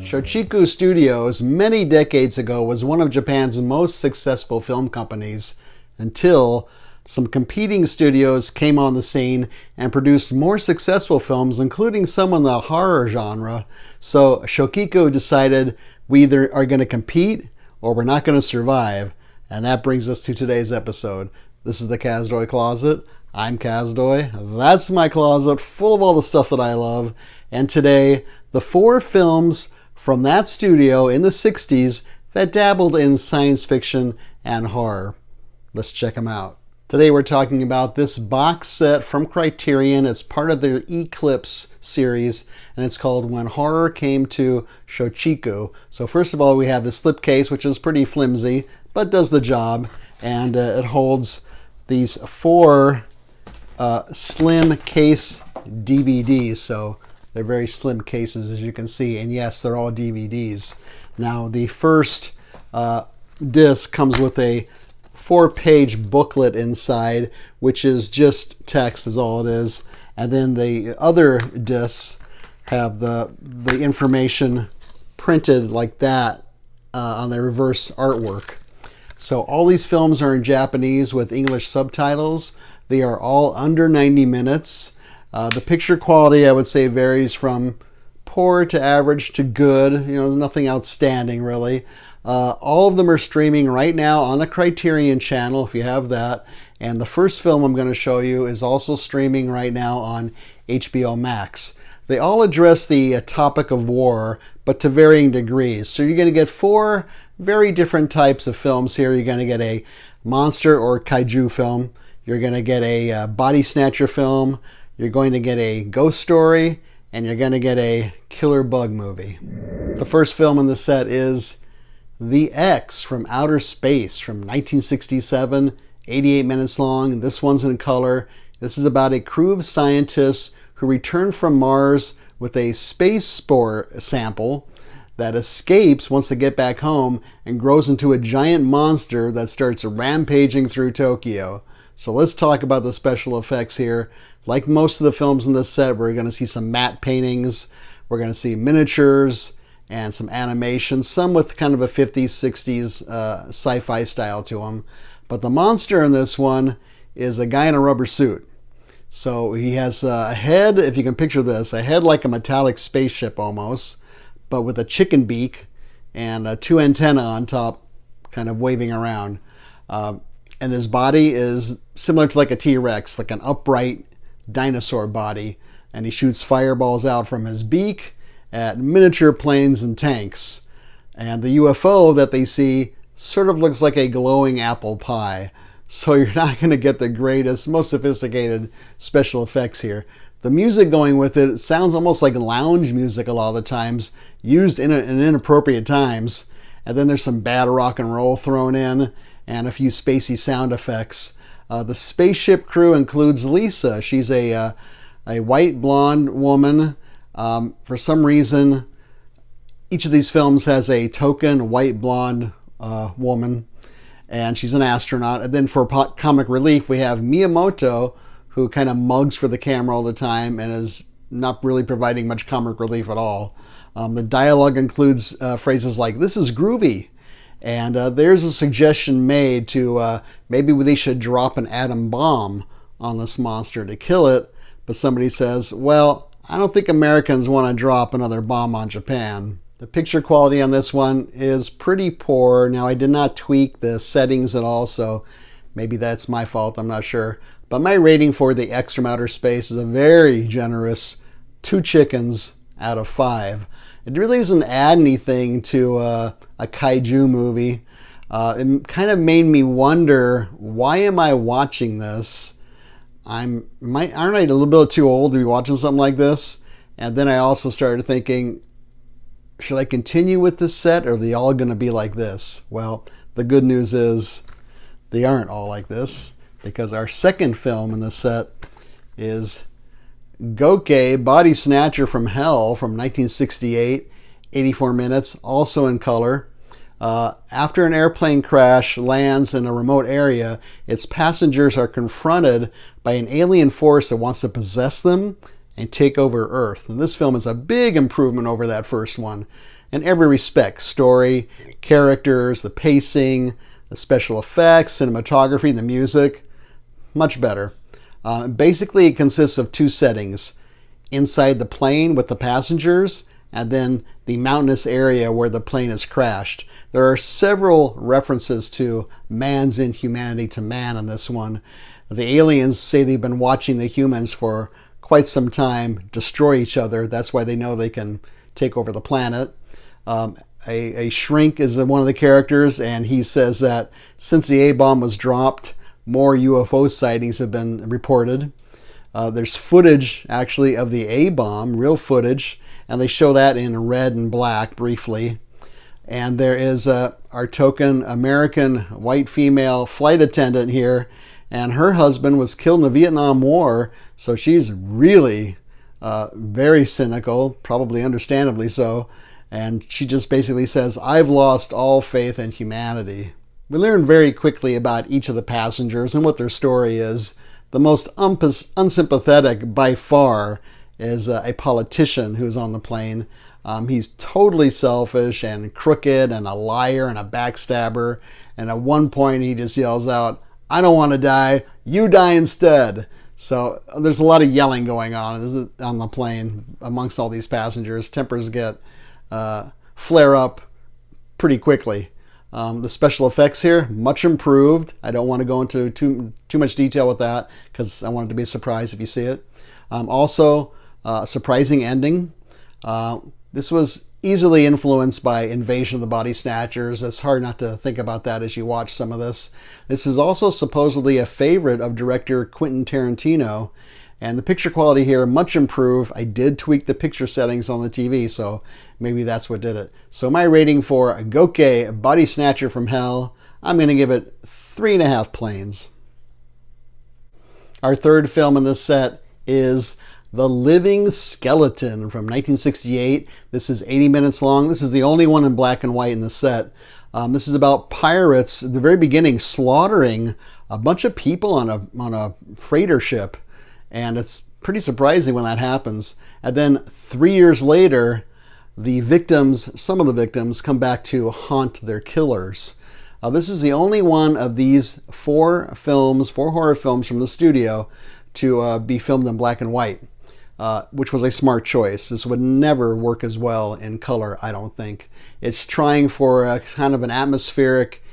Shochiku Studios, many decades ago, was one of Japan's most successful film companies until some competing studios came on the scene and produced more successful films, including some in the horror genre. So Shochiku decided we either are going to compete or we're not going to survive. And that brings us to today's episode. This is the Kazdoy Closet. I'm Kazdoy. That's my closet full of all the stuff that I love. And today, the 4 films from that studio in the 60s that dabbled in science fiction and horror. Let's check them out. Today we're talking about this box set from Criterion. It's part of their Eclipse series, and it's called When Horror Came to Shochiku. So first of all, we have the slipcase, which is pretty flimsy, but does the job. And it holds these 4 slim case DVDs. So they're very slim cases, as you can see. And yes, they're all DVDs. Now, the first disc comes with a 4-page booklet inside, which is just text, is all it is. And then the other discs have the information printed like that on the reverse artwork. So all these films are in Japanese with English subtitles. They are all under 90 minutes. The picture quality, I would say, varies from poor to average to good. You know, nothing outstanding, really. All of them are streaming right now on the Criterion channel, if you have that. And the first film I'm going to show you is also streaming right now on HBO Max. They all address the topic of war, but to varying degrees. So you're going to get 4 very different types of films here. You're going to get a monster or kaiju film. You're going to get a Body Snatcher film. You're going to get a ghost story, and you're going to get a killer bug movie. The first film in the set is The X from Outer Space from 1967, 88 minutes long. This one's in color. This is about a crew of scientists who return from Mars with a space spore sample that escapes once they get back home and grows into a giant monster that starts rampaging through Tokyo. So let's talk about the special effects here. Like most of the films in this set, we're going to see some matte paintings, we're going to see miniatures, and some animation, some with kind of a 50s, 60s sci-fi style to them. But the monster in this one is a guy in a rubber suit. So he has a head, if you can picture this, a head like a metallic spaceship almost, but with a chicken beak and 2 antennae on top kind of waving around. And his body is similar to like a T-Rex, like an upright dinosaur body. And he shoots fireballs out from his beak at miniature planes and tanks. And the UFO that they see sort of looks like a glowing apple pie. So you're not going to get the greatest, most sophisticated special effects here. The music going with it sounds almost like lounge music a lot of the times, used in inappropriate times. And then there's some bad rock and roll thrown in and a few spacey sound effects. The spaceship crew includes Lisa. She's a white blonde woman. For some reason, each of these films has a token white blonde woman, and she's an astronaut. And then for comic relief, we have Miyamoto, who kind of mugs for the camera all the time and is not really providing much comic relief at all. The dialogue includes phrases like, "This is groovy." And there's a suggestion made to maybe they should drop an atom bomb on this monster to kill it. But somebody says, well, I don't think Americans want to drop another bomb on Japan. The picture quality on this one is pretty poor. Now, I did not tweak the settings at all, so maybe that's my fault, I'm not sure. But my rating for The X from Outer Space is a very generous 2 chickens out of 5. It really doesn't add anything to a kaiju movie. It kind of made me wonder, why am I watching this? Aren't I a little bit too old to be watching something like this? And then I also started thinking, should I continue with this set, or are they all going to be like this? Well, the good news is they aren't all like this, because our second film in the set is Goke, Body Snatcher from Hell from 1968, 84 minutes, also in color. After an airplane crash lands in a remote area, its passengers are confronted by an alien force that wants to possess them and take over Earth. And this film is a big improvement over that first one. in every respect: story, characters, the pacing, the special effects, cinematography, the music. Much better. Basically, it consists of two settings: inside the plane with the passengers, and then the mountainous area where the plane has crashed. There are several references to man's inhumanity to man in this one. The aliens say they've been watching the humans for quite some time destroy each other. That's why they know they can take over the planet. A shrink is one of the characters, and he says that since the A-bomb was dropped, more UFO sightings have been reported. There's footage, actually, of the A-bomb, real footage, and they show that in red and black briefly. And there is our token American white female flight attendant here, and her husband was killed in the Vietnam War, so she's really very cynical, probably understandably so, and she just basically says, "I've lost all faith in humanity." We learn very quickly about each of the passengers and what their story is. The most unsympathetic by far is a politician who's on the plane. He's totally selfish and crooked and a liar and a backstabber. And at one point he just yells out, "I don't want to die, you die instead." So there's a lot of yelling going on the plane amongst all these passengers. Tempers get flare up pretty quickly. The special effects here, much improved. I don't want to go into too much detail with that because I want it to be a surprise if you see it. Also, a surprising ending. This was easily influenced by Invasion of the Body Snatchers. It's hard not to think about that as you watch some of this. This is also supposedly a favorite of director Quentin Tarantino. And the picture quality here, much improved. I did tweak the picture settings on the TV, so maybe that's what did it. So my rating for Gokey Body Snatcher from Hell, I'm going to give it 3.5 planes. Our third film in this set is The Living Skeleton from 1968. This is 80 minutes long. This is the only one in black and white in the set. This is about pirates at the very beginning slaughtering a bunch of people on a freighter ship. And it's pretty surprising when that happens. And then 3 years later, some of the victims come back to haunt their killers. This is the only one of these four horror films from the studio to be filmed in black and white, which was a smart choice. This would never work as well in color, I don't think. It's trying for a kind of an atmospheric,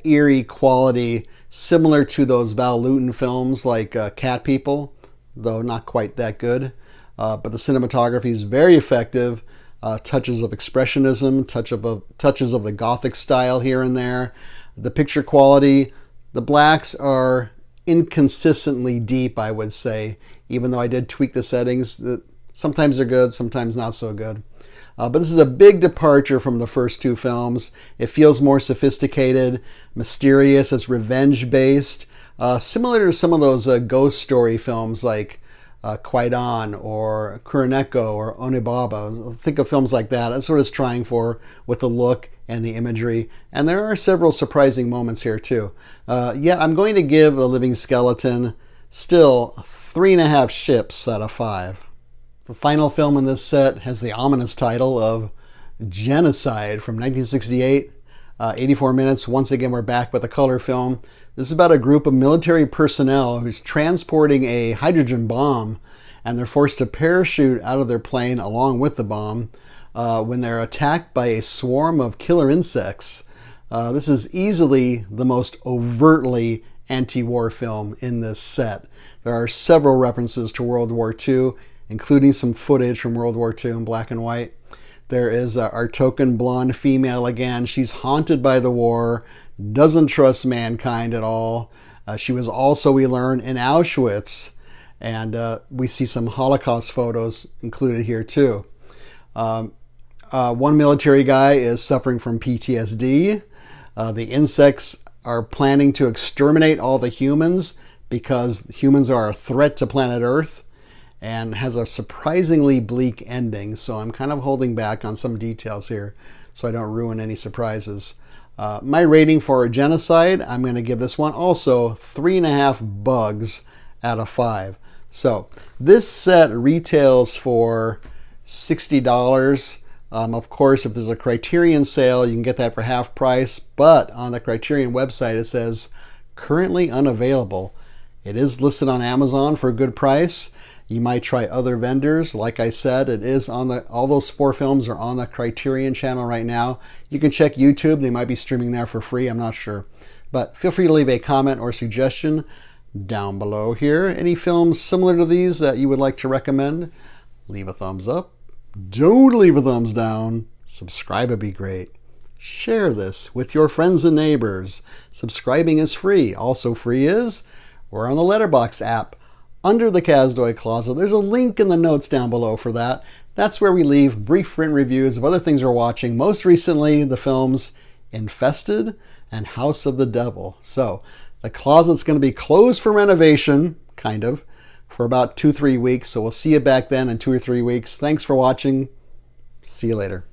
eerie quality, similar to those Val Lewton films like Cat People, though not quite that good. But the cinematography is very effective. Touches of expressionism, touches of the Gothic style here and there. The picture quality, the blacks are inconsistently deep, I would say, even though I did tweak the settings. Sometimes they're good, sometimes not so good. But this is a big departure from the first two films. It feels more sophisticated, mysterious, it's revenge-based, similar to some of those ghost story films like Kwaidan or Kuroneko or Onibaba. Think of films like that. That's what it's trying for with the look and the imagery. And there are several surprising moments here too. I'm going to give The Living Skeleton still 3.5 ships out of 5. The final film in this set has the ominous title of Genocide from 1968. 84 minutes. Once again, we're back with a color film. This is about a group of military personnel who's transporting a hydrogen bomb, and they're forced to parachute out of their plane along with the bomb when they're attacked by a swarm of killer insects. This is easily the most overtly anti-war film in this set. There are several references to World War II, including some footage from World War II in black and white. There is our token blonde female again. She's haunted by the war, doesn't trust mankind at all. She was also, we learn, in Auschwitz, and we see some Holocaust photos included here too. One military guy is suffering from PTSD. The insects are planning to exterminate all the humans because humans are a threat to planet Earth, and has a surprisingly bleak ending. So I'm kind of holding back on some details here so I don't ruin any surprises. My rating for Genocide, I'm going to give this one also 3.5 bugs out of 5. So this set retails for $60. Of course, if there's a Criterion sale, you can get that for half price, but on the Criterion website it says currently unavailable. It is listed on Amazon for a good price. You might try other vendors. Like I said, it is on all those 4 films are on the Criterion channel right now. You can check YouTube. They might be streaming there for free. I'm not sure. But feel free to leave a comment or suggestion down below here. Any films similar to these that you would like to recommend? Leave a thumbs up. Don't leave a thumbs down. Subscribe would be great. Share this with your friends and neighbors. Subscribing is free. Also free is we're on the Letterboxd app. Under the Kazdoy Closet, there's a link in the notes down below for that. That's where we leave brief written reviews of other things we're watching. Most recently, the films Infested and House of the Devil. So the closet's going to be closed for renovation, kind of, for about 2-3 weeks. So we'll see you back then in 2 or 3 weeks. Thanks for watching. See you later.